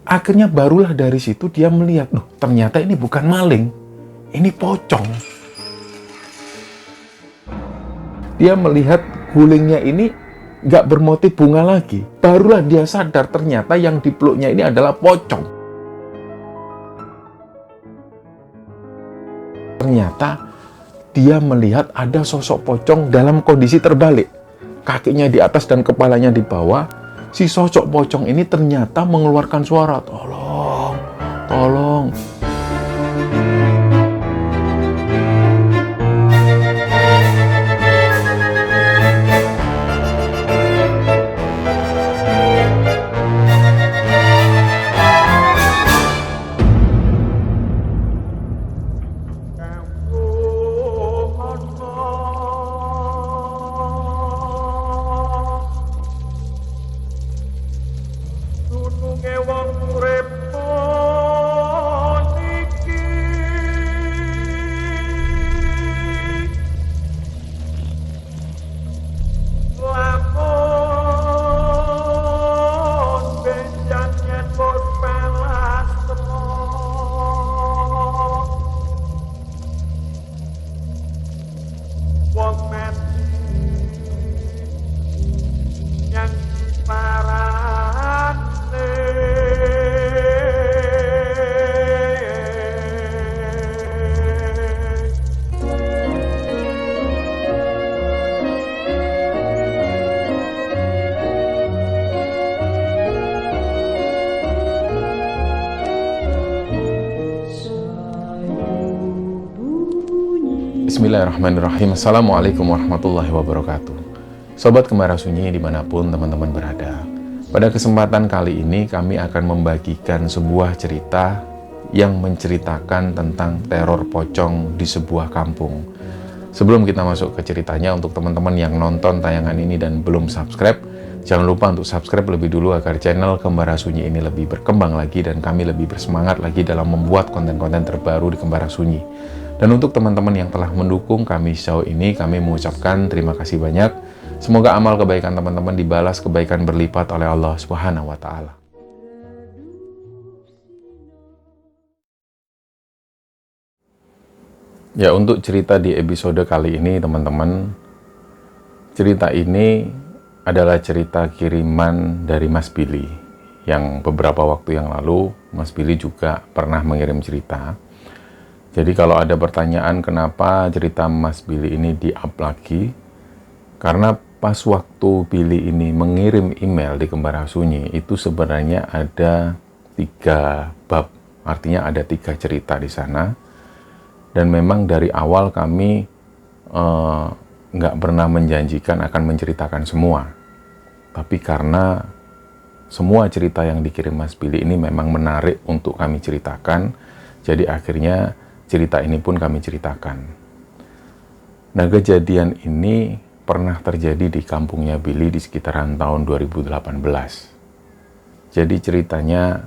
Akhirnya barulah dari situ dia melihat, loh ternyata ini bukan maling, ini pocong. Dia melihat gulingnya ini nggak bermotif bunga lagi. Barulah dia sadar ternyata yang dipeluknya ini adalah pocong. Ternyata dia melihat ada sosok pocong dalam kondisi terbalik. Kakinya di atas dan kepalanya di bawah. Si sosok pocong ini ternyata mengeluarkan suara, tolong, tolong. Bismillahirrahmanirrahim. Assalamualaikum warahmatullahi wabarakatuh. Sobat Kembara Sunyi dimanapun teman-teman berada. Pada kesempatan kali ini kami akan membagikan sebuah cerita yang menceritakan tentang teror pocong di sebuah kampung. Sebelum kita masuk ke ceritanya, untuk teman-teman yang nonton tayangan ini dan belum subscribe, jangan lupa untuk subscribe lebih dulu agar channel Kembara Sunyi ini lebih berkembang lagi dan kami lebih bersemangat lagi dalam membuat konten-konten terbaru di Kembara Sunyi. Dan untuk teman-teman yang telah mendukung kami sejauh ini, kami mengucapkan terima kasih banyak. Semoga amal kebaikan teman-teman dibalas kebaikan berlipat oleh Allah Subhanahu wa Ta'ala. Ya, untuk cerita di episode kali ini, teman-teman, cerita ini adalah cerita kiriman dari Mas Billy. Yang beberapa waktu yang lalu, Mas Billy juga pernah mengirim cerita. Jadi kalau ada pertanyaan kenapa cerita Mas Billy ini di-up lagi, karena pas waktu Billy ini mengirim email di Kembara Sunyi, itu sebenarnya ada 3 bab, artinya ada 3 cerita di sana. Dan memang dari awal kami nggak pernah menjanjikan akan menceritakan semua. Tapi karena semua cerita yang dikirim Mas Billy ini memang menarik untuk kami ceritakan, jadi akhirnya cerita ini pun kami ceritakan. Nah, kejadian ini pernah terjadi di kampungnya Billy di sekitaran tahun 2018. Jadi ceritanya,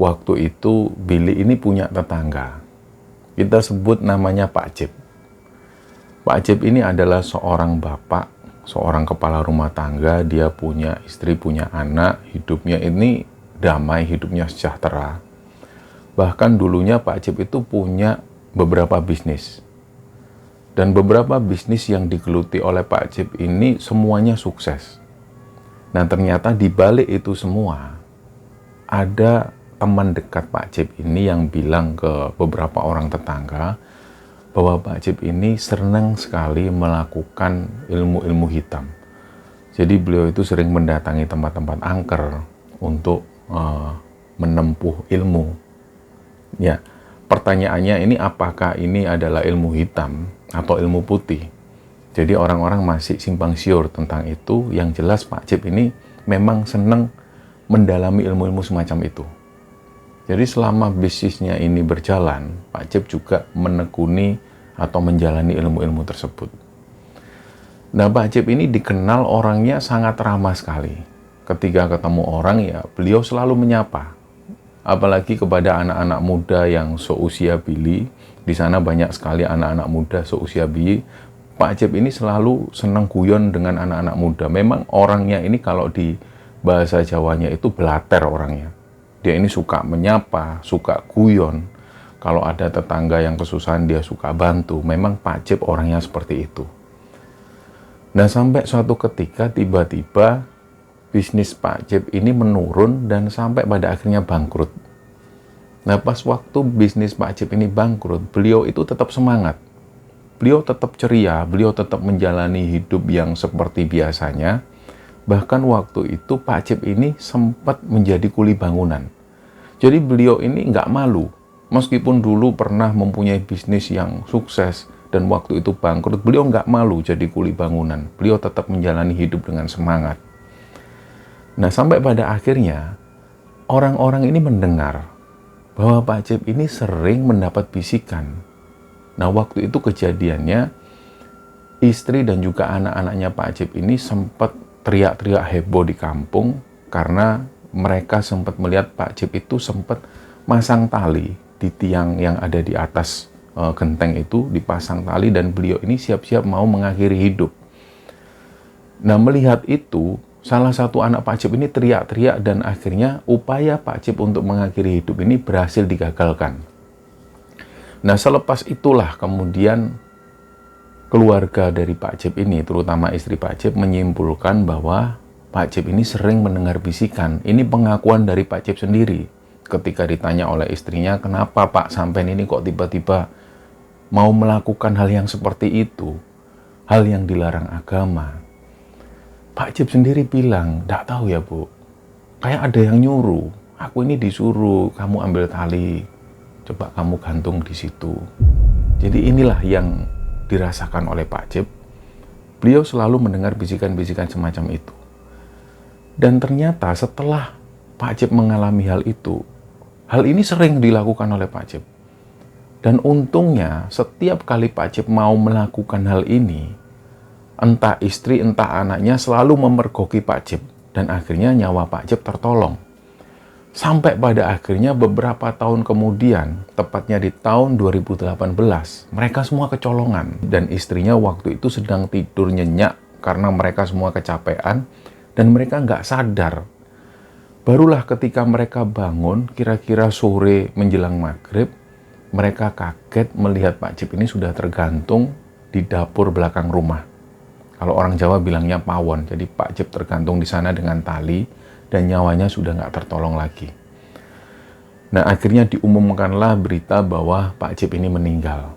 waktu itu Billy ini punya tetangga. Kita sebut namanya Pak Cip. Pak Cip ini adalah seorang bapak, seorang kepala rumah tangga. Dia punya istri, punya anak, hidupnya ini damai, hidupnya sejahtera. Bahkan dulunya Pak Cip itu punya beberapa bisnis. Dan beberapa bisnis yang digeluti oleh Pak Cip ini semuanya sukses. Nah, ternyata di balik itu semua, ada teman dekat Pak Cip ini yang bilang ke beberapa orang tetangga bahwa Pak Cip ini senang sekali melakukan ilmu-ilmu hitam. Jadi beliau itu sering mendatangi tempat-tempat angker untuk menempuh ilmu. Ya, pertanyaannya ini apakah ini adalah ilmu hitam atau ilmu putih? Jadi orang-orang masih simpang siur tentang itu. Yang jelas Pak Cip ini memang senang mendalami ilmu-ilmu semacam itu. Jadi selama bisnisnya ini berjalan, Pak Cip juga menekuni atau menjalani ilmu-ilmu tersebut. Nah, Pak Cip ini dikenal orangnya sangat ramah sekali. Ketika ketemu orang, ya beliau selalu menyapa. Apalagi kepada anak-anak muda yang seusia Billy. Di sana banyak sekali anak-anak muda seusia Billy. Pak Cip ini selalu senang guyon dengan anak-anak muda. Memang orangnya ini kalau di bahasa Jawanya itu belater orangnya. Dia ini suka menyapa, suka guyon. Kalau ada tetangga yang kesusahan, dia suka bantu. Memang Pak Cip orangnya seperti itu. Nah, sampai suatu ketika tiba-tiba bisnis Pak Cip ini menurun dan sampai pada akhirnya bangkrut. Nah, pas waktu bisnis Pak Cip ini bangkrut, beliau itu tetap semangat. Beliau tetap ceria, beliau tetap menjalani hidup yang seperti biasanya. Bahkan waktu itu Pak Cip ini sempat menjadi kuli bangunan. Jadi beliau ini nggak malu. Meskipun dulu pernah mempunyai bisnis yang sukses dan waktu itu bangkrut, beliau nggak malu jadi kuli bangunan. Beliau tetap menjalani hidup dengan semangat. Nah, sampai pada akhirnya orang-orang ini mendengar bahwa Pak Cip ini sering mendapat bisikan. Nah, waktu itu kejadiannya istri dan juga anak-anaknya Pak Cip ini sempat teriak-teriak heboh di kampung karena mereka sempat melihat Pak Cip itu sempat masang tali di tiang yang ada di atas genteng itu, dipasang tali dan beliau ini siap-siap mau mengakhiri hidup. Nah, melihat itu, salah satu anak Pak Cip ini teriak-teriak dan akhirnya upaya Pak Cip untuk mengakhiri hidup ini berhasil digagalkan. Nah, selepas itulah kemudian keluarga dari Pak Cip ini, terutama istri Pak Cip, menyimpulkan bahwa Pak Cip ini sering mendengar bisikan. Ini pengakuan dari Pak Cip sendiri. Ketika ditanya oleh istrinya, kenapa Pak sampean ini kok tiba-tiba mau melakukan hal yang seperti itu? Hal yang dilarang agama. Pak Cip sendiri bilang, "Nggak tahu ya Bu, kayak ada yang nyuruh. Aku ini disuruh, kamu ambil tali, coba kamu gantung di situ." Jadi inilah yang dirasakan oleh Pak Cip. Beliau selalu mendengar bisikan-bisikan semacam itu. Dan ternyata setelah Pak Cip mengalami hal itu, hal ini sering dilakukan oleh Pak Cip. Dan untungnya setiap kali Pak Cip mau melakukan hal ini, entah istri, entah anaknya selalu memergoki Pak Cip. Dan akhirnya nyawa Pak Cip tertolong. Sampai pada akhirnya beberapa tahun kemudian, tepatnya di tahun 2018, mereka semua kecolongan. Dan istrinya waktu itu sedang tidur nyenyak karena mereka semua kecapean dan mereka nggak sadar. Barulah ketika mereka bangun, kira-kira sore menjelang maghrib, mereka kaget melihat Pak Cip ini sudah tergantung di dapur belakang rumah. Kalau orang Jawa bilangnya pawon, jadi Pak Cip tergantung di sana dengan tali dan nyawanya sudah nggak tertolong lagi. Nah, akhirnya diumumkanlah berita bahwa Pak Cip ini meninggal.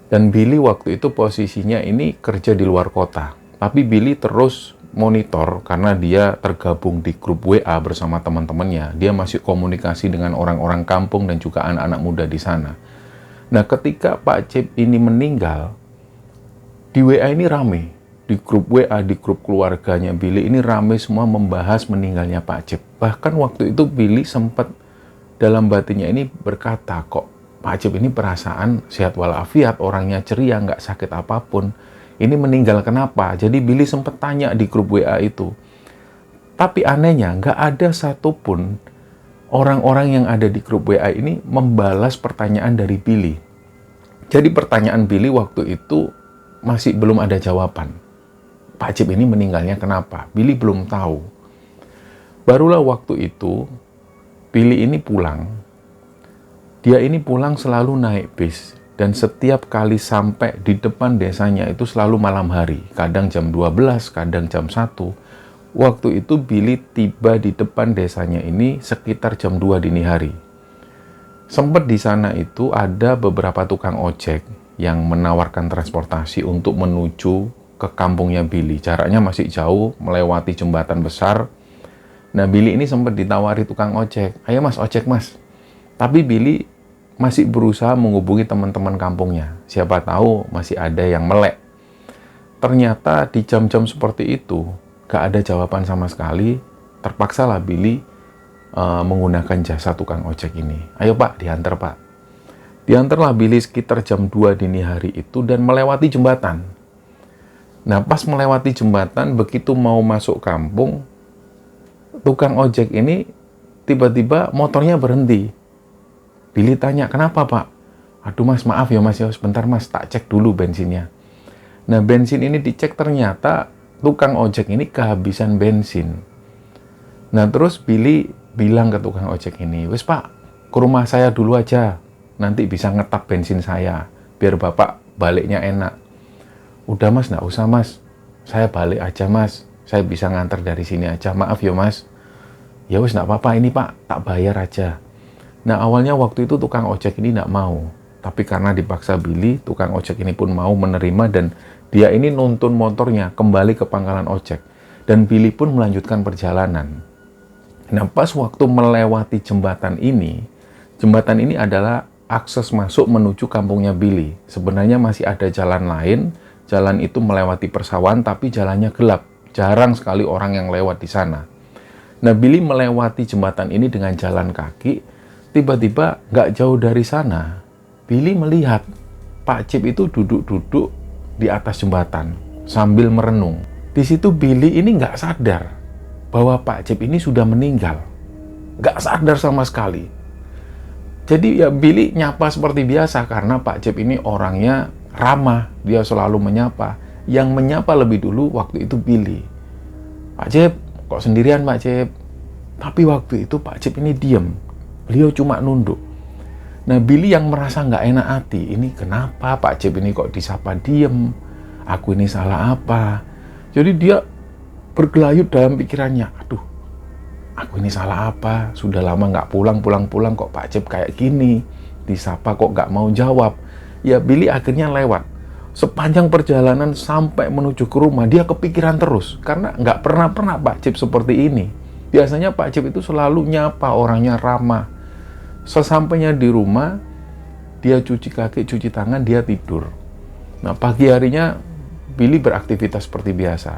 Dan Billy waktu itu posisinya ini kerja di luar kota. Tapi Billy terus monitor karena dia tergabung di grup WA bersama teman-temannya. Dia masih komunikasi dengan orang-orang kampung dan juga anak-anak muda di sana. Nah, ketika Pak Cip ini meninggal, di WA ini rame. Di grup WA, di grup keluarganya Billy ini rame semua membahas meninggalnya Pak Cip. Bahkan waktu itu Billy sempat dalam batinnya ini berkata, kok Pak Cip ini perasaan sehat walafiat, orangnya ceria, nggak sakit apapun. Ini meninggal kenapa? Jadi Billy sempat tanya di grup WA itu. Tapi anehnya nggak ada satupun orang-orang yang ada di grup WA ini membalas pertanyaan dari Billy. Jadi pertanyaan Billy waktu itu masih belum ada jawaban. Pak Cip ini meninggalnya kenapa? Billy belum tahu. Barulah waktu itu Billy ini pulang. Dia ini pulang selalu naik bis. Dan setiap kali sampai di depan desanya itu selalu malam hari. Kadang jam 12, kadang jam 1. Waktu itu Billy tiba di depan desanya ini sekitar jam 2 dini hari. Sempat di sana itu ada beberapa tukang ojek yang menawarkan transportasi untuk menuju ke kampungnya Billy. Jaraknya masih jauh, melewati jembatan besar. Nah, Billy ini sempat ditawari tukang ojek. "Ayo mas, ojek mas." Tapi Billy masih berusaha menghubungi teman-teman kampungnya. Siapa tahu masih ada yang melek. Ternyata di jam-jam seperti itu, gak ada jawaban sama sekali. Terpaksalah Billy menggunakan jasa tukang ojek ini. "Ayo pak, diantar pak." Diantarlah Billy sekitar jam 2 dini hari itu dan melewati jembatan. Nah, pas melewati jembatan, begitu mau masuk kampung, tukang ojek ini tiba-tiba motornya berhenti. Billy tanya, "Kenapa pak?" "Aduh mas, maaf ya mas, ya sebentar mas, tak cek dulu bensinnya." Nah, bensin ini dicek, ternyata tukang ojek ini kehabisan bensin. Nah, terus Billy bilang ke tukang ojek ini, "Wes Pak, ke rumah saya dulu aja, nanti bisa ngetap bensin saya, biar Bapak baliknya enak." "Udah Mas, nggak usah Mas, saya balik aja Mas, saya bisa nganter dari sini aja, maaf ya Mas." "Ya wes nggak apa-apa, ini Pak, tak bayar aja." Nah awalnya waktu itu tukang ojek ini nggak mau, tapi karena dipaksa Billy, tukang ojek ini pun mau menerima dan dia ini nuntun motornya kembali ke pangkalan ojek. Dan Billy pun melanjutkan perjalanan. Nah pas waktu melewati jembatan ini adalah akses masuk menuju kampungnya Billy. Sebenarnya masih ada jalan lain, jalan itu melewati persawahan tapi jalannya gelap. Jarang sekali orang yang lewat di sana. Nah Billy melewati jembatan ini dengan jalan kaki, tiba-tiba nggak jauh dari sana, Billy melihat Pak Cip itu duduk-duduk di atas jembatan sambil merenung. Di situ Billy ini nggak sadar bahwa Pak Cip ini sudah meninggal. Nggak sadar sama sekali. Jadi ya Billy nyapa seperti biasa karena Pak Cip ini orangnya ramah. Dia selalu menyapa. Yang menyapa lebih dulu waktu itu Billy. "Pak Cip, kok sendirian Pak Cip?" Tapi waktu itu Pak Cip ini diem. Beliau cuma nunduk. Nah Billy yang merasa nggak enak hati. Ini kenapa Pak Cip ini kok disapa diem? Aku ini salah apa? Jadi dia bergelayut dalam pikirannya. Aduh, aku ini salah apa? Sudah lama nggak pulang kok Pak Cip kayak gini. Disapa kok nggak mau jawab. Ya Billy akhirnya lewat. Sepanjang perjalanan sampai menuju ke rumah, dia kepikiran terus. Karena nggak pernah Pak Cip seperti ini. Biasanya Pak Cip itu selalu nyapa, orangnya ramah. Sesampainya di rumah, dia cuci kaki, cuci tangan, dia tidur. Nah pagi harinya Billy beraktivitas seperti biasa.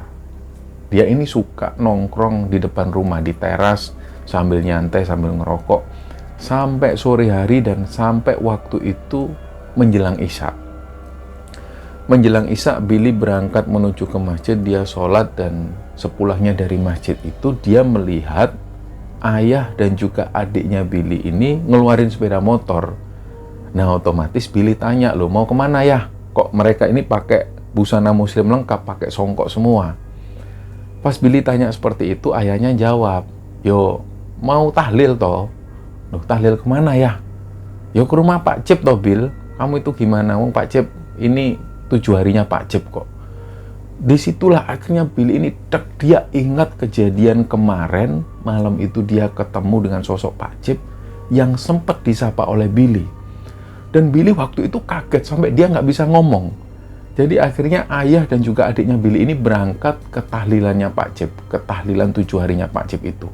Dia ini suka nongkrong di depan rumah, di teras, sambil nyantai, sambil ngerokok. Sampai sore hari dan sampai waktu itu menjelang Isya. Menjelang Isya, Billy berangkat menuju ke masjid, dia sholat dan sepulangnya dari masjid itu, dia melihat ayah dan juga adiknya Billy ini ngeluarin sepeda motor. Nah otomatis Billy tanya, "Loh mau kemana ya? Kok mereka ini pakai busana muslim lengkap, pakai songkok semua?" Pas Billy tanya seperti itu, ayahnya jawab, "Yo, mau tahlil toh." "Loh, tahlil kemana ya?" "Yo, ke rumah Pak Cip toh, Bil. Kamu itu gimana? Pak Cip ini 7 harinya Pak Cip kok." Disitulah akhirnya Billy ini dia ingat kejadian kemarin, malam itu dia ketemu dengan sosok Pak Cip yang sempat disapa oleh Billy. Dan Billy waktu itu kaget sampai dia nggak bisa ngomong. Jadi akhirnya ayah dan juga adiknya Billy ini berangkat ke tahlilannya Pak Cip, ke tahlilan 7 harinya Pak Cip itu.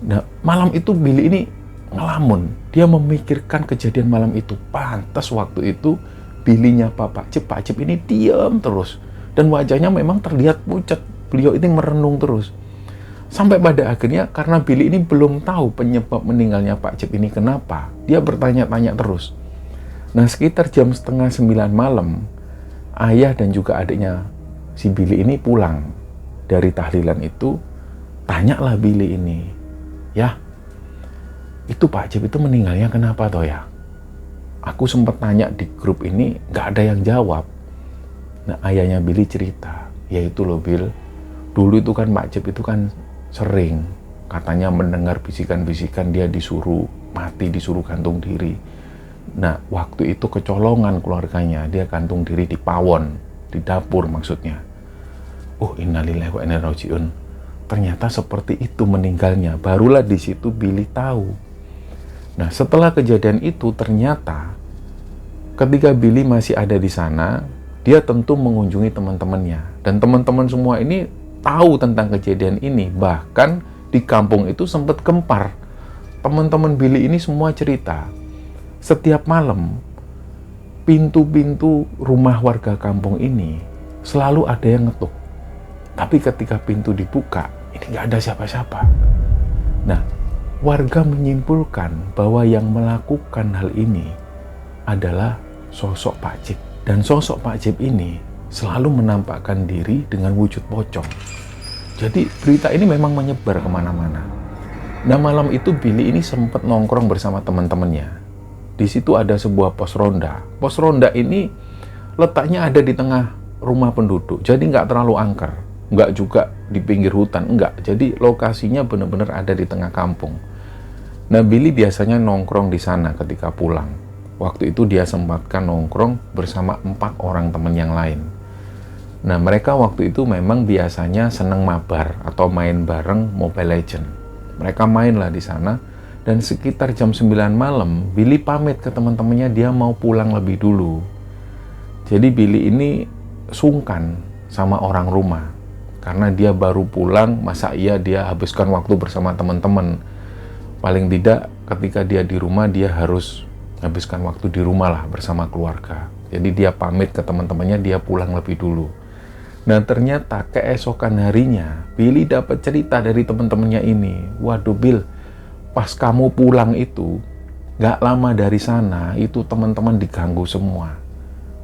Nah, malam itu Billy ini ngelamun. Dia memikirkan kejadian malam itu. Pantas waktu itu Billy nyapa Pak Cip ini diam terus. Dan wajahnya memang terlihat pucat. Beliau ini merenung terus. Sampai pada akhirnya karena Billy ini belum tahu penyebab meninggalnya Pak Cip ini kenapa, dia bertanya-tanya terus. Nah, sekitar jam 8:30 malam, ayah dan juga adiknya si Billy ini pulang dari tahlilan itu. Tanyalah Billy ini, "Ya, itu Pak Cip itu meninggalnya kenapa toh ya? Aku sempat tanya di grup ini, nggak ada yang jawab." Nah, ayahnya Billy cerita, "Yaitu loh Bill, dulu itu kan Pak Cip itu kan sering katanya mendengar bisikan-bisikan dia disuruh mati, disuruh gantung diri. Nah, waktu itu kecolongan keluarganya, dia gantung diri di pawon, di dapur maksudnya. Oh, innalillahi wa inna ilaihi raji'un. Ternyata seperti itu meninggalnya. Barulah di situ Billy tahu. Nah, setelah kejadian itu ternyata ketika Billy masih ada di sana, dia tentu mengunjungi teman-temannya. Dan teman-teman semua ini tahu tentang kejadian ini. Bahkan di kampung itu sempat gempar. Teman-teman Billy ini semua cerita. Setiap malam, pintu-pintu rumah warga kampung ini selalu ada yang ngetuk. Tapi ketika pintu dibuka, ini nggak ada siapa-siapa. Nah, warga menyimpulkan bahwa yang melakukan hal ini adalah sosok Pak Cip. Dan sosok Pak Cip ini selalu menampakkan diri dengan wujud pocong. Jadi berita ini memang menyebar kemana-mana. Nah, malam itu Billy ini sempat nongkrong bersama teman-temannya. Di situ ada sebuah pos ronda. Pos ronda ini letaknya ada di tengah rumah penduduk. Jadi nggak terlalu angker. Nggak juga di pinggir hutan, enggak. Jadi lokasinya benar-benar ada di tengah kampung. Nah, Billy biasanya nongkrong di sana ketika pulang. Waktu itu dia sempatkan nongkrong bersama 4 orang teman yang lain. Nah, mereka waktu itu memang biasanya seneng mabar atau main bareng Mobile Legends. Mereka main lah di sana, dan sekitar jam 9 malam, Billy pamit ke teman-temannya dia mau pulang lebih dulu. Jadi Billy ini sungkan sama orang rumah. Karena dia baru pulang, masa iya dia habiskan waktu bersama teman-teman. Paling tidak ketika dia di rumah, dia harus habiskan waktu di rumah lah bersama keluarga. Jadi dia pamit ke teman-temannya, dia pulang lebih dulu. Nah, ternyata keesokan harinya, Billy dapat cerita dari teman-temannya ini. Waduh Bill, pas kamu pulang itu, gak lama dari sana, itu teman-teman diganggu semua.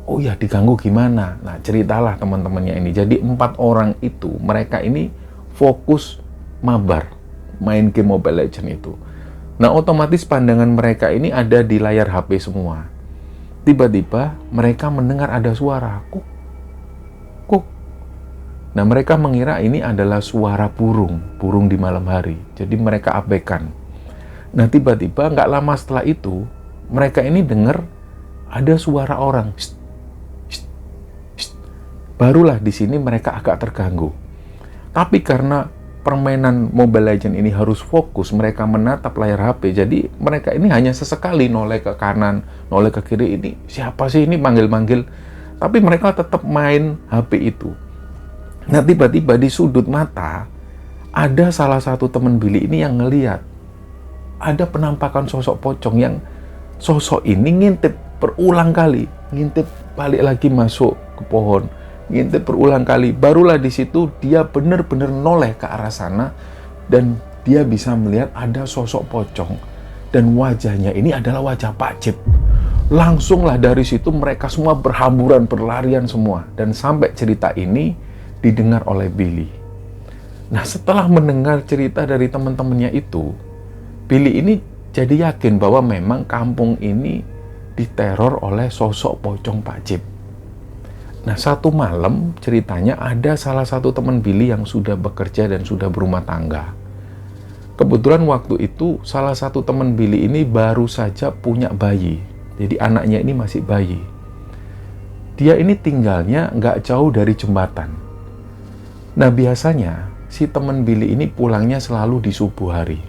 Oh ya, diganggu gimana? Nah, ceritalah teman-temannya ini. Jadi 4 orang itu, mereka ini fokus mabar, main game Mobile Legends itu. Nah, otomatis pandangan mereka ini ada di layar HP semua. Tiba-tiba mereka mendengar ada suara, kuk, kuk. Nah, mereka mengira ini adalah suara burung di malam hari. Jadi mereka abaikan. Nah, tiba-tiba nggak lama setelah itu, mereka ini dengar ada suara orang. Shh, shh, shh. Barulah di sini mereka agak terganggu. Tapi karena permainan Mobile Legends ini harus fokus, mereka menatap layar HP. Jadi mereka ini hanya sesekali noleh ke kanan, noleh ke kiri. Ini siapa sih ini manggil-manggil? Tapi mereka tetap main HP itu. Nah, tiba-tiba di sudut mata ada salah satu teman Billy ini yang ngelihat ada penampakan sosok pocong, yang sosok ini ngintip berulang kali, ngintip balik lagi masuk ke pohon, ngintip berulang kali. Barulah di situ dia benar-benar noleh ke arah sana, dan dia bisa melihat ada sosok pocong, dan wajahnya ini adalah wajah Pak Jip. Langsunglah dari situ mereka semua berhamburan, berlarian semua, dan sampai cerita ini didengar oleh Billy. Nah, setelah mendengar cerita dari teman-temannya itu, Billy ini jadi yakin bahwa memang kampung ini diteror oleh sosok pocong Pak Jip. Nah, satu malam ceritanya ada salah satu teman Billy yang sudah bekerja dan sudah berumah tangga. Kebetulan waktu itu salah satu teman Billy ini baru saja punya bayi. Jadi anaknya ini masih bayi. Dia ini tinggalnya nggak jauh dari jembatan. Nah, biasanya si teman Billy ini pulangnya selalu di subuh hari.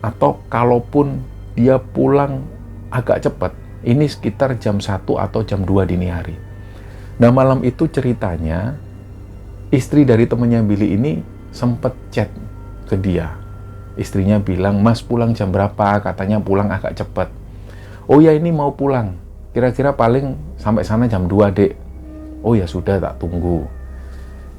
Atau kalaupun dia pulang agak cepat, ini sekitar jam 1 atau jam 2 dini hari. Nah, malam itu ceritanya istri dari temannya Billy ini sempat chat ke dia. Istrinya bilang, "Mas pulang jam berapa?" Katanya pulang agak cepat. "Oh ya, ini mau pulang. Kira-kira paling sampai sana jam 2, Dek." "Oh ya sudah, tak tunggu."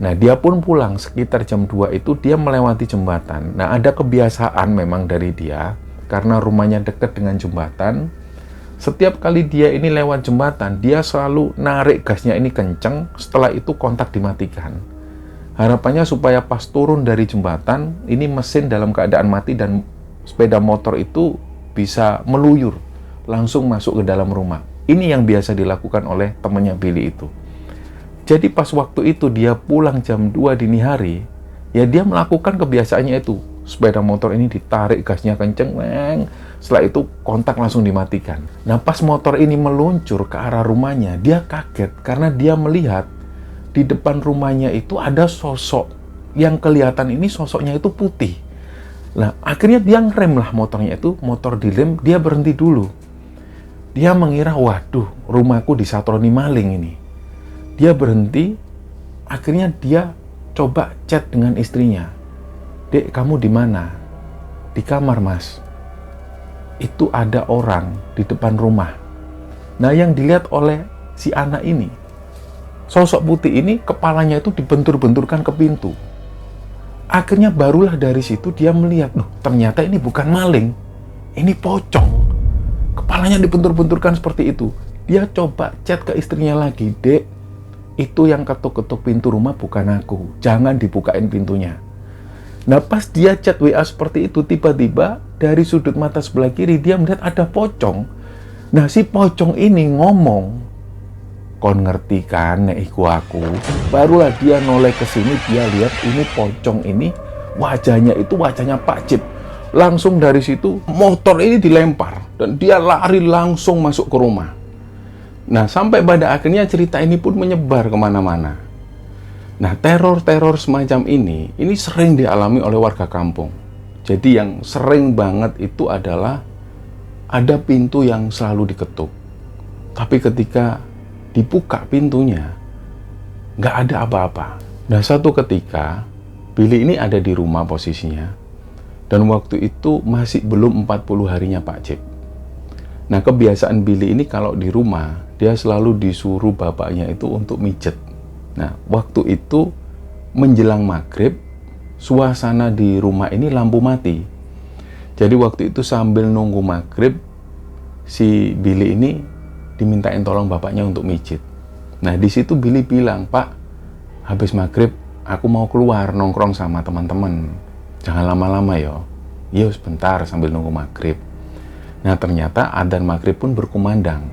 Nah, dia pun pulang sekitar jam 2 itu dia melewati jembatan. Nah, ada kebiasaan memang dari dia, karena rumahnya dekat dengan jembatan. Setiap kali dia ini lewat jembatan, dia selalu narik gasnya ini kenceng, setelah itu kontak dimatikan. Harapannya supaya pas turun dari jembatan, ini mesin dalam keadaan mati dan sepeda motor itu bisa meluyur, langsung masuk ke dalam rumah. Ini yang biasa dilakukan oleh temannya Billy itu. Jadi pas waktu itu dia pulang jam 2 dini hari, ya dia melakukan kebiasaannya itu. Sepeda motor ini ditarik gasnya kenceng, setelah itu kontak langsung dimatikan. Nah, pas motor ini meluncur ke arah rumahnya, dia kaget karena dia melihat di depan rumahnya itu ada sosok yang kelihatan ini sosoknya itu putih. Nah, akhirnya dia ngerem lah motornya itu, motor dilem, dia berhenti dulu. Dia mengira, waduh, rumahku disatroni maling ini. Dia berhenti, akhirnya dia coba chat dengan istrinya. "Dek, kamu di mana?" "Di kamar, Mas." "Itu ada orang di depan rumah." Nah, yang dilihat oleh si anak ini, sosok putih ini kepalanya itu dibentur-benturkan ke pintu. Akhirnya barulah dari situ dia melihat, loh, ternyata ini bukan maling, ini pocong. Kepalanya dibentur-benturkan seperti itu. Dia coba chat ke istrinya lagi, "Dek, itu yang ketuk-ketuk pintu rumah bukan aku, jangan dibukain pintunya." Nah, pas dia chat WA seperti itu, tiba-tiba dari sudut mata sebelah kiri dia melihat ada pocong. Nah, si pocong ini ngomong, kon ngerti kan nek iku aku. Barulah dia noleh ke sini, dia lihat ini pocong ini wajahnya itu wajahnya Pak Cip. Langsung dari situ motor ini dilempar dan dia lari langsung masuk ke rumah. Nah, sampai pada akhirnya cerita ini pun menyebar kemana-mana. Nah, teror-teror semacam ini sering dialami oleh warga kampung. Jadi yang sering banget itu adalah ada pintu yang selalu diketuk. Tapi ketika dibuka pintunya, nggak ada apa-apa. Nah, satu ketika Billy ini ada di rumah posisinya, dan waktu itu masih belum 40 harinya Pak Cip. Nah, kebiasaan Billy ini kalau di rumah, dia selalu disuruh bapaknya itu untuk mijet. Nah, waktu itu menjelang maghrib, suasana di rumah ini lampu mati. Jadi waktu itu sambil nunggu maghrib, si Billy ini dimintain tolong bapaknya untuk mijet. Nah, di situ Billy bilang, "Pak, habis maghrib aku mau keluar nongkrong sama teman-teman. Jangan lama-lama ya." "Iya, sebentar sambil nunggu maghrib." Nah, ternyata adzan maghrib pun berkumandang.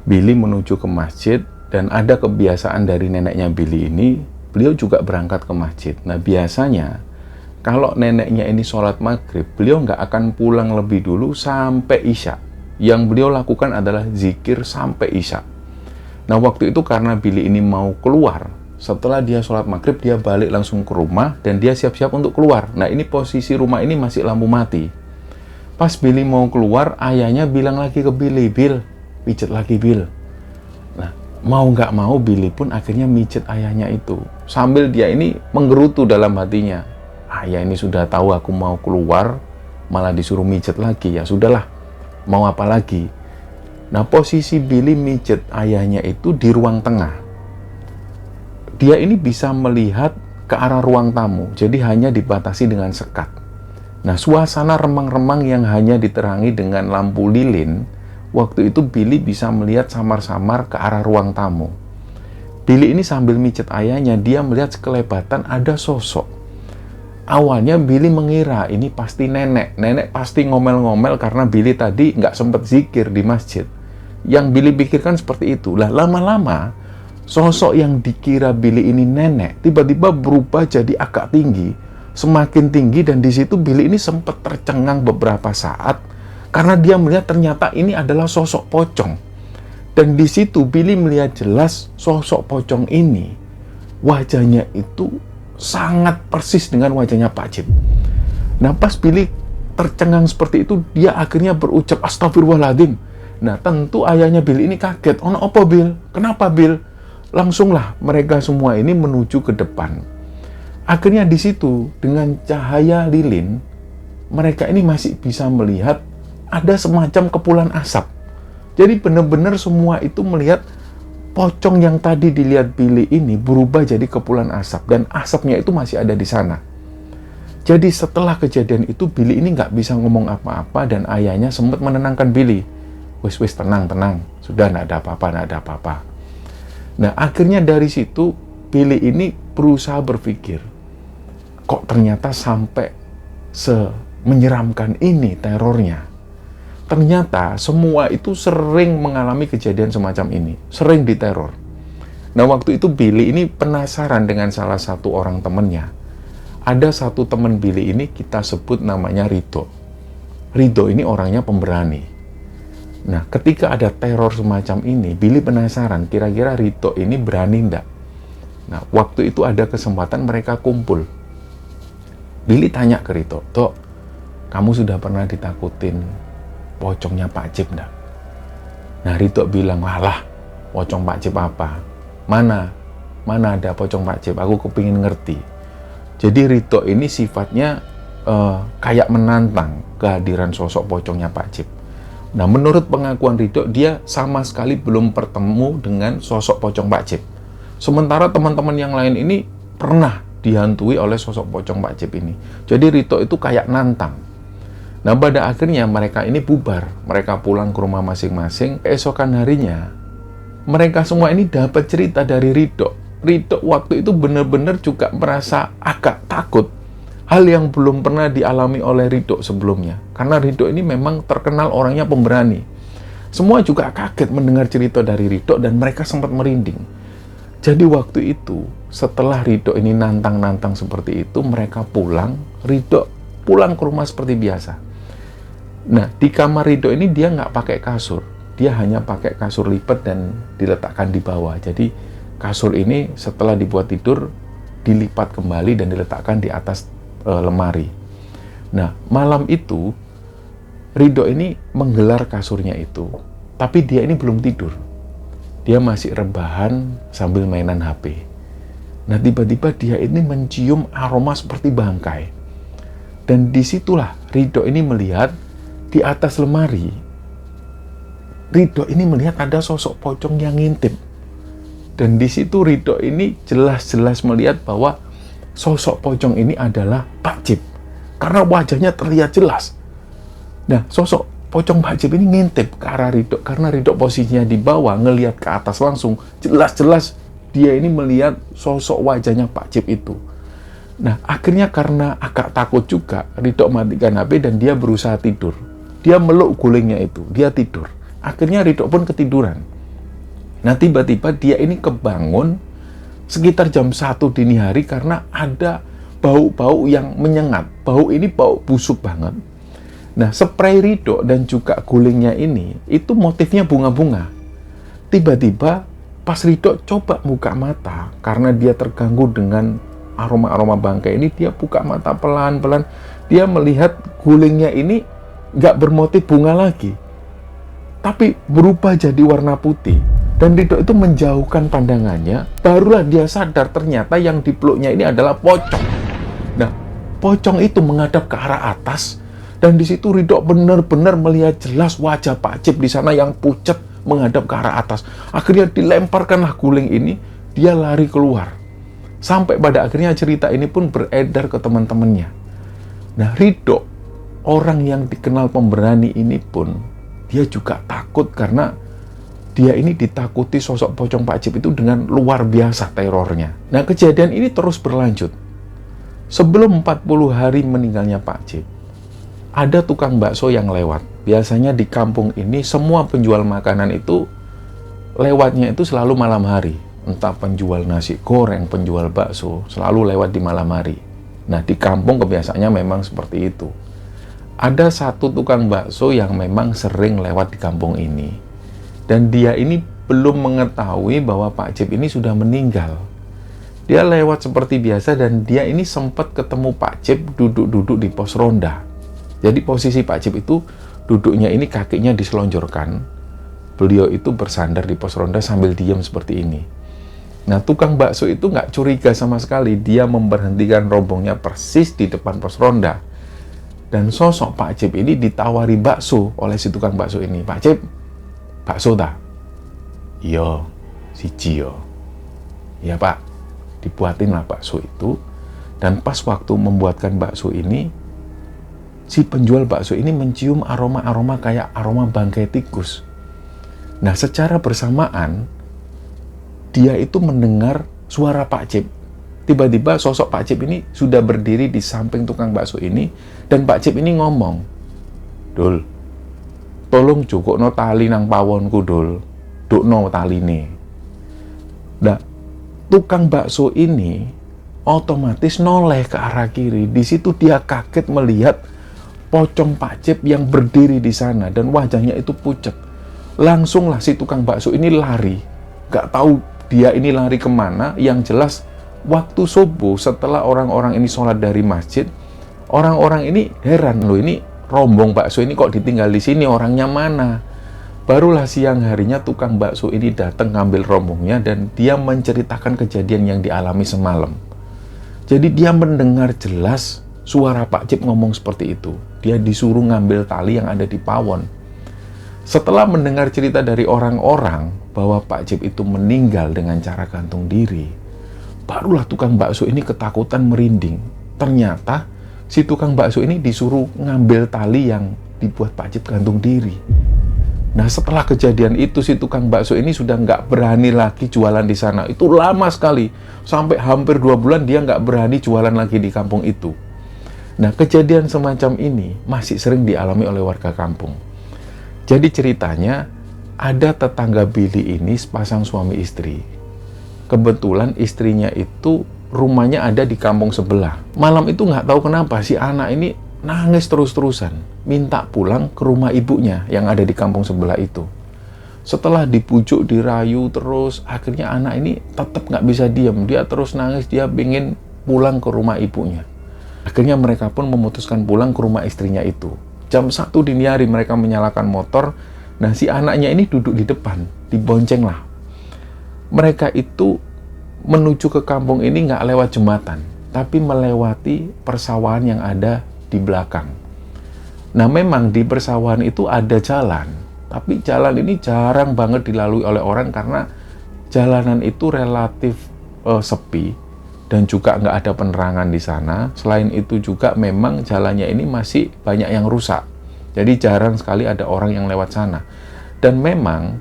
Billy menuju ke masjid, dan ada kebiasaan dari neneknya Billy ini, beliau juga berangkat ke masjid. Nah, biasanya kalau neneknya ini sholat maghrib, beliau nggak akan pulang lebih dulu sampai isya. Yang beliau lakukan adalah zikir sampai isya. Nah, waktu itu karena Billy ini mau keluar, setelah dia sholat maghrib, dia balik langsung ke rumah, dan dia siap-siap untuk keluar. Nah, ini posisi rumah ini masih lampu mati. Pas Billy mau keluar, ayahnya bilang lagi ke Billy, "Bill, pijet lagi, Bill." Nah, mau nggak mau Billy pun akhirnya mijet ayahnya itu. Sambil dia ini menggerutu dalam hatinya, "Ayah ini sudah tahu aku mau keluar, malah disuruh mijet lagi. Ya sudahlah, mau apa lagi?" Nah, posisi Billy mijet ayahnya itu di ruang tengah. Dia ini bisa melihat ke arah ruang tamu, jadi hanya dibatasi dengan sekat. Nah, suasana remang-remang yang hanya diterangi dengan lampu lilin, waktu itu Billy bisa melihat samar-samar ke arah ruang tamu. Billy ini sambil mijet ayahnya, dia melihat sekelebatan ada sosok. Awalnya Billy mengira ini pasti nenek. Nenek pasti ngomel-ngomel karena Billy tadi nggak sempat zikir di masjid. Yang Billy pikirkan seperti itu. Lah, lama-lama sosok yang dikira Billy ini nenek tiba-tiba berubah jadi agak tinggi, semakin tinggi, dan di situ Billy ini sempat tercengang beberapa saat karena dia melihat ternyata ini adalah sosok pocong. Dan di situ Billy melihat jelas sosok pocong ini wajahnya itu sangat persis dengan wajahnya Pak Cip. Nah, pas Billy tercengang seperti itu, dia akhirnya berucap, "Astagfirullahaladzim." Nah, tentu ayahnya Billy ini kaget. "Ono apa, Bill? Kenapa, Bill?" Langsunglah mereka semua ini menuju ke depan. Akhirnya di situ dengan cahaya lilin, mereka ini masih bisa melihat ada semacam kepulan asap. Jadi benar-benar semua itu melihat pocong yang tadi dilihat Billy ini berubah jadi kepulan asap, dan asapnya itu masih ada di sana. Jadi setelah kejadian itu Billy ini nggak bisa ngomong apa-apa, dan ayahnya sempat menenangkan Billy. "Wis, tenang, sudah, nggak ada apa-apa, nggak ada apa-apa." Nah, akhirnya dari situ Billy ini berusaha berpikir, kok ternyata sampai menyeramkan ini terornya. Ternyata semua itu sering mengalami kejadian semacam ini, sering diteror. Nah, waktu itu Billy ini penasaran dengan salah satu orang temannya. Ada satu teman Billy ini kita sebut namanya Rido. Rido ini orangnya pemberani. Nah, ketika ada teror semacam ini, Billy penasaran kira-kira Rido ini berani enggak. Nah, waktu itu ada kesempatan mereka kumpul. Billy tanya ke Rido, "Dok, kamu sudah pernah ditakutin pocongnya Pak Cip enggak?" Nah, Rido bilang, "Walah, pocong Pak Cip apa? Mana ada pocong Pak Cip? Aku kepingin ngerti." Jadi Rido ini sifatnya kayak menantang kehadiran sosok pocongnya Pak Cip. Nah, menurut pengakuan Rido, dia sama sekali belum bertemu dengan sosok pocong Pak Cip. Sementara teman-teman yang lain ini pernah dihantui oleh sosok pocong Pak Cip ini. Jadi Rido itu kayak nantang. Nah, pada akhirnya mereka ini bubar. Mereka pulang ke rumah masing-masing. Keesokan harinya, mereka semua ini dapat cerita dari Rido. Rido waktu itu benar-benar juga merasa agak takut. Hal yang belum pernah dialami oleh Rido sebelumnya. Karena Rido ini memang terkenal orangnya pemberani. Semua juga kaget mendengar cerita dari Ridho dan mereka sempat merinding. Jadi waktu itu, setelah Ridho ini nantang-nantang seperti itu, mereka pulang, Ridho pulang ke rumah seperti biasa. Nah, di kamar Ridho ini dia nggak pakai kasur. Dia hanya pakai kasur lipat dan diletakkan di bawah. Jadi kasur ini setelah dibuat tidur, dilipat kembali dan diletakkan di atas lemari. Nah, malam itu, Ridho ini menggelar kasurnya itu, tapi dia ini belum tidur. Dia masih rebahan sambil mainan HP. Nah, tiba-tiba dia ini mencium aroma seperti bangkai. Dan disitulah Ridho ini melihat di atas lemari, Ridho ini melihat ada sosok pocong yang ngintip. Dan di situ Ridho ini jelas-jelas melihat bahwa sosok pocong ini adalah Pak Cip. Karena wajahnya terlihat jelas. Nah, sosok pocong Pak Cip ini ngintip ke arah Ridho. Karena Ridho posisinya di bawah, ngelihat ke atas langsung. Jelas-jelas dia ini melihat sosok wajahnya Pak Cip itu. Nah, akhirnya karena agak takut juga, Ridho matikan HP dan dia berusaha tidur. Dia meluk gulingnya itu, dia tidur. Akhirnya Ridho pun ketiduran. Nah, tiba-tiba dia ini kebangun sekitar jam 1 dini hari karena ada bau-bau yang menyengat. Bau ini bau busuk banget. Nah, spray Ridho dan juga gulingnya ini, itu motifnya bunga-bunga. Tiba-tiba, pas Ridho coba buka mata, karena dia terganggu dengan aroma-aroma bangkai ini, dia buka mata pelan-pelan. Dia melihat gulingnya ini nggak bermotif bunga lagi, tapi berubah jadi warna putih. Dan Ridho itu menjauhkan pandangannya, barulah dia sadar ternyata yang dipeluknya ini adalah pocong. Nah, pocong itu menghadap ke arah atas, dan di situ Ridho benar-benar melihat jelas wajah Pak Cip di sana yang pucat menghadap ke arah atas. Akhirnya dilemparkanlah guling ini, dia lari keluar. Sampai pada akhirnya cerita ini pun beredar ke teman-temannya. Nah, Ridho, orang yang dikenal pemberani ini pun, dia juga takut karena dia ini ditakuti sosok pocong Pak Cip itu dengan luar biasa terornya. Nah, kejadian ini terus berlanjut. Sebelum 40 hari meninggalnya Pak Cip, ada tukang bakso yang lewat. Biasanya di kampung ini semua penjual makanan itu lewatnya itu selalu malam hari. Entah penjual nasi goreng, penjual bakso, selalu lewat di malam hari. Nah, di kampung kebiasaannya memang seperti itu. Ada satu tukang bakso yang memang sering lewat di kampung ini. Dan dia ini belum mengetahui bahwa Pak Cip ini sudah meninggal. Dia lewat seperti biasa dan dia ini sempat ketemu Pak Cip duduk-duduk di pos ronda. Jadi posisi Pak Cip itu duduknya ini kakinya diselonjorkan. Beliau itu bersandar di pos ronda sambil diam seperti ini. Nah, tukang bakso itu nggak curiga sama sekali. Dia memberhentikan rombongnya persis di depan pos ronda. Dan sosok Pak Cip ini ditawari bakso oleh si tukang bakso ini. Pak Cip, bakso tak? Iya, siji yo. Ya Pak, dibuatinlah bakso itu. Dan pas waktu membuatkan bakso ini, si penjual bakso ini mencium aroma-aroma kayak aroma bangkai tikus. Nah, secara bersamaan, dia itu mendengar suara Pak Cip. Tiba-tiba sosok Pak Cip ini sudah berdiri di samping tukang bakso ini, dan Pak Cip ini ngomong, "Dul, tolong jukukno tali nang pawonku, Dul. Dukno taline." Nah, tukang bakso ini otomatis noleh ke arah kiri. Di situ dia kaget melihat pocong Pak Cip yang berdiri di sana dan wajahnya itu pucat. Langsunglah si tukang bakso ini lari. Gak tahu dia ini lari kemana. Yang jelas waktu subuh setelah orang-orang ini sholat dari masjid, orang-orang ini heran, loh ini rombong bakso ini kok ditinggal di sini, orangnya mana? Barulah siang harinya tukang bakso ini datang ngambil rombongnya dan dia menceritakan kejadian yang dialami semalam. Jadi dia mendengar jelas suara Pak Cip ngomong seperti itu. Dia disuruh ngambil tali yang ada di pawon. Setelah mendengar cerita dari orang-orang bahwa Pak Cip itu meninggal dengan cara gantung diri, barulah tukang bakso ini ketakutan merinding. Ternyata si tukang bakso ini disuruh ngambil tali yang dibuat Pak Cip gantung diri. Nah, setelah kejadian itu, si tukang bakso ini sudah nggak berani lagi jualan di sana. Itu lama sekali. Sampai hampir 2 bulan dia nggak berani jualan lagi di kampung itu. Nah, kejadian semacam ini masih sering dialami oleh warga kampung. Jadi ceritanya, ada tetangga Billy ini sepasang suami istri. Kebetulan istrinya itu rumahnya ada di kampung sebelah. Malam itu nggak tahu kenapa si anak ini nangis terus-terusan, minta pulang ke rumah ibunya yang ada di kampung sebelah itu. Setelah dibujuk, dirayu terus, akhirnya anak ini tetap nggak bisa diam. Dia terus nangis, dia ingin pulang ke rumah ibunya. Akhirnya mereka pun memutuskan pulang ke rumah istrinya itu. Jam 1 dini hari mereka menyalakan motor. Nah, si anaknya ini duduk di depan, dibonceng lah. Mereka itu menuju ke kampung ini nggak lewat jembatan, tapi melewati persawahan yang ada di belakang. Nah, memang di persawahan itu ada jalan, tapi jalan ini jarang banget dilalui oleh orang karena jalanan itu relatif sepi dan juga nggak ada penerangan di sana. Selain itu juga memang jalannya ini masih banyak yang rusak, jadi jarang sekali ada orang yang lewat sana. Dan memang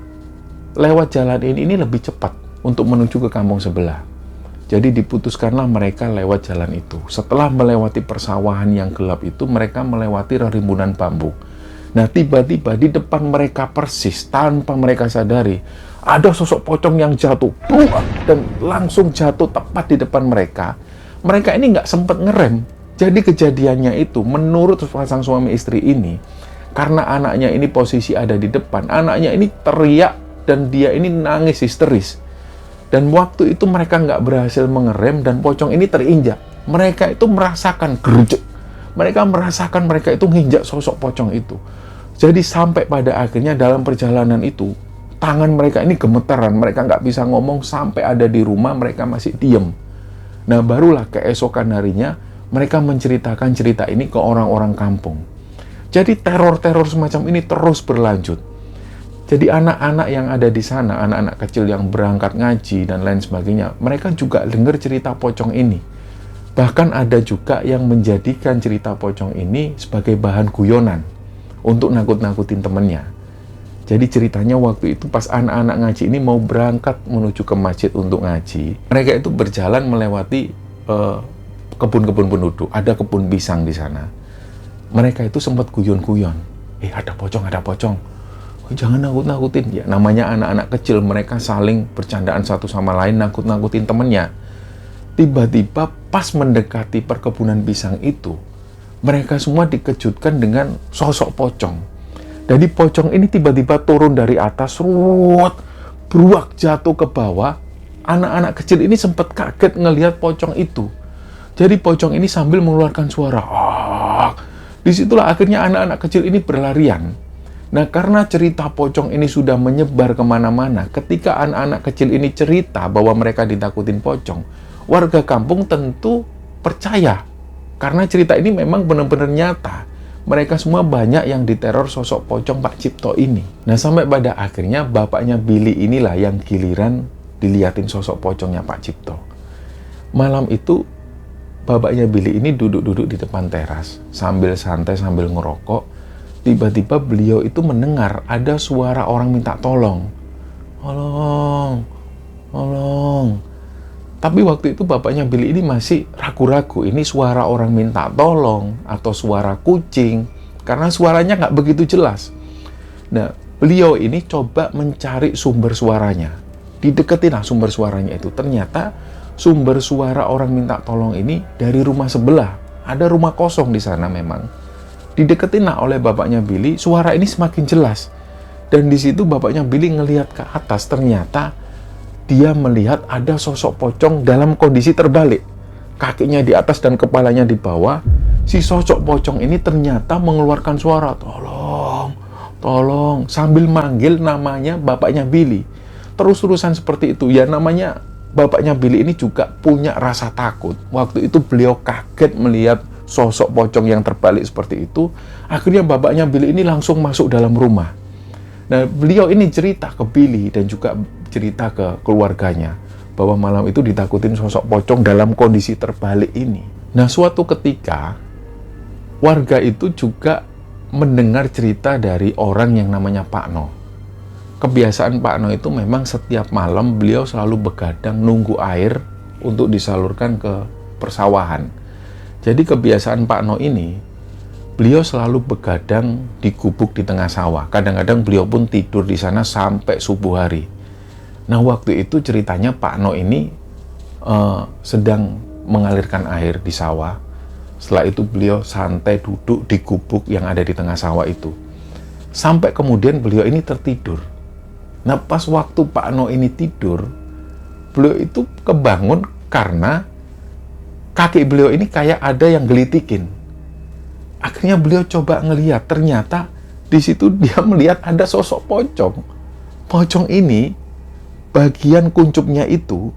lewat jalan ini lebih cepat untuk menuju ke kampung sebelah. Jadi diputuskanlah mereka lewat jalan itu. Setelah melewati persawahan yang gelap itu, mereka melewati rimbunan bambu. Nah, tiba-tiba di depan mereka persis, tanpa mereka sadari, ada sosok pocong yang jatuh, dan langsung jatuh tepat di depan mereka. Mereka ini nggak sempat ngerem. Jadi kejadiannya itu, menurut pasang suami istri ini, karena anaknya ini posisi ada di depan, anaknya ini teriak dan dia ini nangis histeris. Dan waktu itu mereka nggak berhasil mengerem dan pocong ini terinjak. Mereka itu merasakan gerujek. Mereka merasakan mereka itu nginjak sosok pocong itu. Jadi sampai pada akhirnya dalam perjalanan itu, tangan mereka ini gemetaran. Mereka nggak bisa ngomong sampai ada di rumah mereka masih diem. Nah, barulah keesokan harinya mereka menceritakan cerita ini ke orang-orang kampung. Jadi teror-teror semacam ini terus berlanjut. Jadi anak-anak yang ada di sana, anak-anak kecil yang berangkat ngaji dan lain sebagainya, mereka juga dengar cerita pocong ini. Bahkan ada juga yang menjadikan cerita pocong ini sebagai bahan guyonan untuk nakut-nakutin temennya. Jadi ceritanya waktu itu pas anak-anak ngaji ini mau berangkat menuju ke masjid untuk ngaji, mereka itu berjalan melewati kebun-kebun penduduk, ada kebun pisang di sana. Mereka itu sempat guyon-guyon, ada pocong, ada pocong. Jangan nakut-nakutin. Ya, namanya anak-anak kecil, mereka saling bercandaan satu sama lain, nakut-nakutin temennya. Tiba-tiba pas mendekati perkebunan pisang itu, mereka semua dikejutkan dengan sosok pocong. Jadi pocong ini tiba-tiba turun dari atas, beruak jatuh ke bawah. Anak-anak kecil ini sempat kaget ngelihat pocong itu. Jadi pocong ini sambil mengeluarkan suara. Disitulah akhirnya anak-anak kecil ini berlarian. Nah, karena cerita pocong ini sudah menyebar kemana-mana, ketika anak-anak kecil ini cerita bahwa mereka ditakutin pocong, warga kampung tentu percaya. Karena cerita ini memang benar-benar nyata. Mereka semua banyak yang diteror sosok pocong Pak Cipto ini. Nah, sampai pada akhirnya bapaknya Billy inilah yang giliran diliatin sosok pocongnya Pak Cipto. Malam itu, bapaknya Billy ini duduk-duduk di depan teras, sambil santai, sambil ngerokok. Tiba-tiba beliau itu mendengar ada suara orang minta tolong. Tolong, tolong. Tapi waktu itu bapaknya Billy ini masih ragu-ragu. Ini suara orang minta tolong atau suara kucing. Karena suaranya nggak begitu jelas. Nah, beliau ini coba mencari sumber suaranya. Dideketinlah sumber suaranya itu. Ternyata sumber suara orang minta tolong ini dari rumah sebelah. Ada rumah kosong di sana memang. Dideketinlah oleh bapaknya Billy, suara ini semakin jelas. Dan di situ bapaknya Billy ngelihat ke atas, ternyata dia melihat ada sosok pocong dalam kondisi terbalik. Kakinya di atas dan kepalanya di bawah. Si sosok pocong ini ternyata mengeluarkan suara, tolong, tolong, sambil manggil namanya bapaknya Billy. Terus-terusan seperti itu. Ya, namanya bapaknya Billy ini juga punya rasa takut. Waktu itu beliau kaget melihat sosok pocong yang terbalik seperti itu. Akhirnya bapaknya Billy ini langsung masuk dalam rumah. Nah, beliau ini cerita ke Billy dan juga cerita ke keluarganya bahwa malam itu ditakutin sosok pocong dalam kondisi terbalik ini. Nah, suatu ketika warga itu juga mendengar cerita dari orang yang namanya Pak No. Kebiasaan Pak No itu memang setiap malam beliau selalu begadang nunggu air untuk disalurkan ke persawahan. Jadi kebiasaan Pak No ini, beliau selalu begadang di gubuk di tengah sawah. Kadang-kadang beliau pun tidur di sana sampai subuh hari. Nah, waktu itu ceritanya Pak No ini sedang mengalirkan air di sawah. Setelah itu beliau santai duduk di gubuk yang ada di tengah sawah itu. Sampai kemudian beliau ini tertidur. Nah, pas waktu Pak No ini tidur, beliau itu kebangun karena kaki beliau ini kayak ada yang gelitikin. Akhirnya beliau coba ngelihat, ternyata di situ dia melihat ada sosok pocong. Pocong ini, bagian kuncupnya itu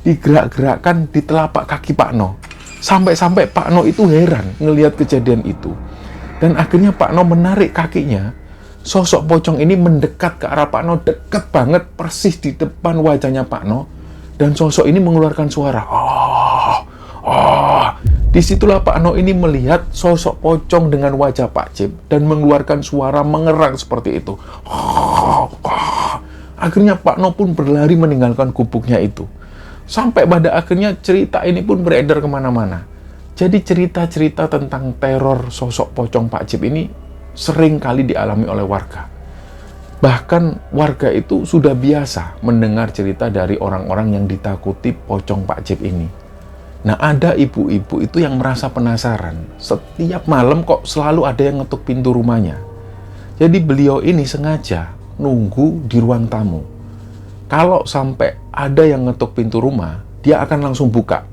digerak-gerakkan di telapak kaki Pak No. Sampai-sampai Pak No itu heran ngelihat kejadian itu. Dan akhirnya Pak No menarik kakinya. Sosok pocong ini mendekat ke arah Pak No, dekat banget, persis di depan wajahnya Pak No. Dan sosok ini mengeluarkan suara, oh. Disitulah Pak No ini melihat sosok pocong dengan wajah Pak Cip dan mengeluarkan suara mengerang seperti itu. Akhirnya Pak No pun berlari meninggalkan gubuknya itu. Sampai pada akhirnya cerita ini pun beredar kemana-mana. Jadi cerita-cerita tentang teror sosok pocong Pak Cip ini sering kali dialami oleh warga. Bahkan warga itu sudah biasa mendengar cerita dari orang-orang yang ditakuti pocong Pak Cip ini. Nah, ada ibu-ibu itu yang merasa penasaran. Setiap malam kok selalu ada yang ngetuk pintu rumahnya. Jadi beliau ini sengaja nunggu di ruang tamu. Kalau sampai ada yang ngetuk pintu rumah, dia akan langsung buka.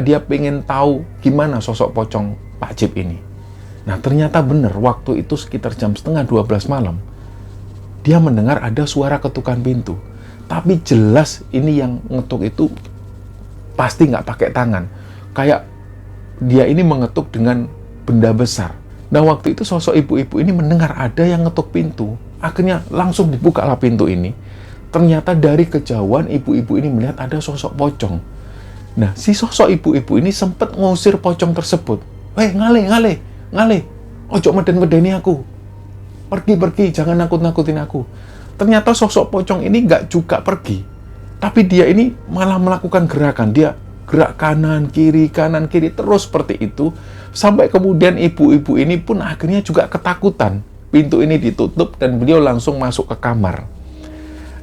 Dia pengen tahu gimana sosok pocong Pak Cip ini. Nah, ternyata benar, waktu itu sekitar jam 11:30 malam, dia mendengar ada suara ketukan pintu. Tapi jelas ini yang ngetuk itu pasti nggak pakai tangan. Kayak dia ini mengetuk dengan benda besar. Nah, waktu itu sosok ibu-ibu ini mendengar ada yang ngetuk pintu. Akhirnya langsung dibukalah pintu ini. Ternyata dari kejauhan ibu-ibu ini melihat ada sosok pocong. Nah, si sosok ibu-ibu ini sempat ngusir pocong tersebut. Ngale, ojo meden-medeni aku. Pergi, jangan nakut-nakutin aku. Ternyata sosok pocong ini nggak juga pergi. Tapi dia ini malah melakukan gerakan. Dia gerak kanan, kiri, terus seperti itu. Sampai kemudian ibu-ibu ini pun akhirnya juga ketakutan. Pintu ini ditutup dan beliau langsung masuk ke kamar.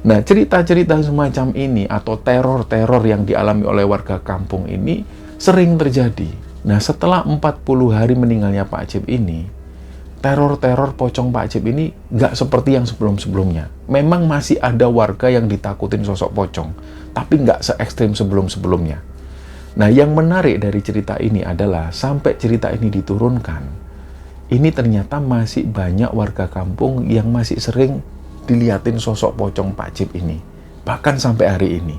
Nah, cerita-cerita semacam ini atau teror-teror yang dialami oleh warga kampung ini sering terjadi. Nah, setelah 40 hari meninggalnya Pak Cip ini, teror-teror pocong Pak Cip ini nggak seperti yang sebelum-sebelumnya. Memang masih ada warga yang ditakutin sosok pocong, tapi nggak se-ekstrim sebelum-sebelumnya. Nah, yang menarik dari cerita ini adalah sampai cerita ini diturunkan, ini ternyata masih banyak warga kampung yang masih sering dilihatin sosok pocong Pak Cip ini, bahkan sampai hari ini.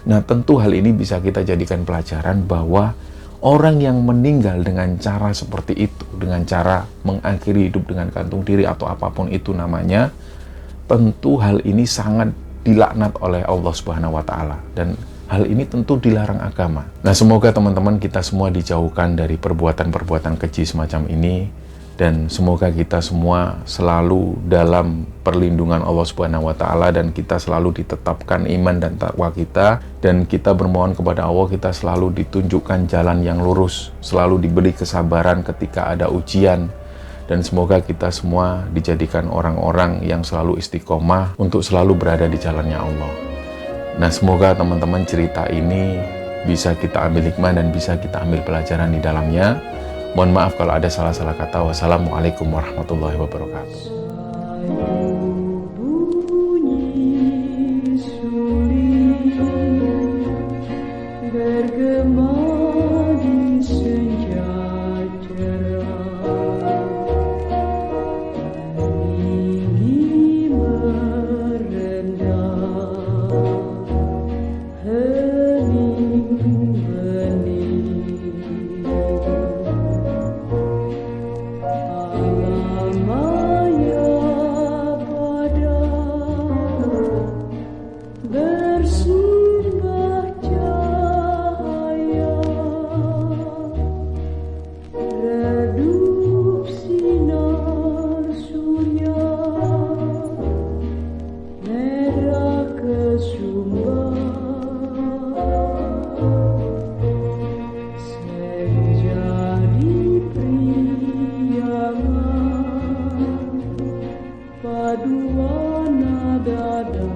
Nah, tentu hal ini bisa kita jadikan pelajaran bahwa orang yang meninggal dengan cara seperti itu, dengan cara mengakhiri hidup dengan gantung diri atau apapun itu namanya, tentu hal ini sangat dilaknat oleh Allah Subhanahu wa Ta'ala, dan hal ini tentu dilarang agama. Nah, semoga teman-teman kita semua dijauhkan dari perbuatan-perbuatan keji semacam ini, dan semoga kita semua selalu dalam perlindungan Allah Subhanahu wa Ta'ala, dan kita selalu ditetapkan iman dan takwa kita, dan kita bermohon kepada Allah kita selalu ditunjukkan jalan yang lurus, selalu diberi kesabaran ketika ada ujian, dan semoga kita semua dijadikan orang-orang yang selalu istiqomah untuk selalu berada di jalannya Allah. Nah, semoga teman-teman cerita ini bisa kita ambil hikmah dan bisa kita ambil pelajaran di dalamnya. Mohon maaf kalau ada salah-salah kata. Wassalamualaikum warahmatullahi wabarakatuh. Maya dua nada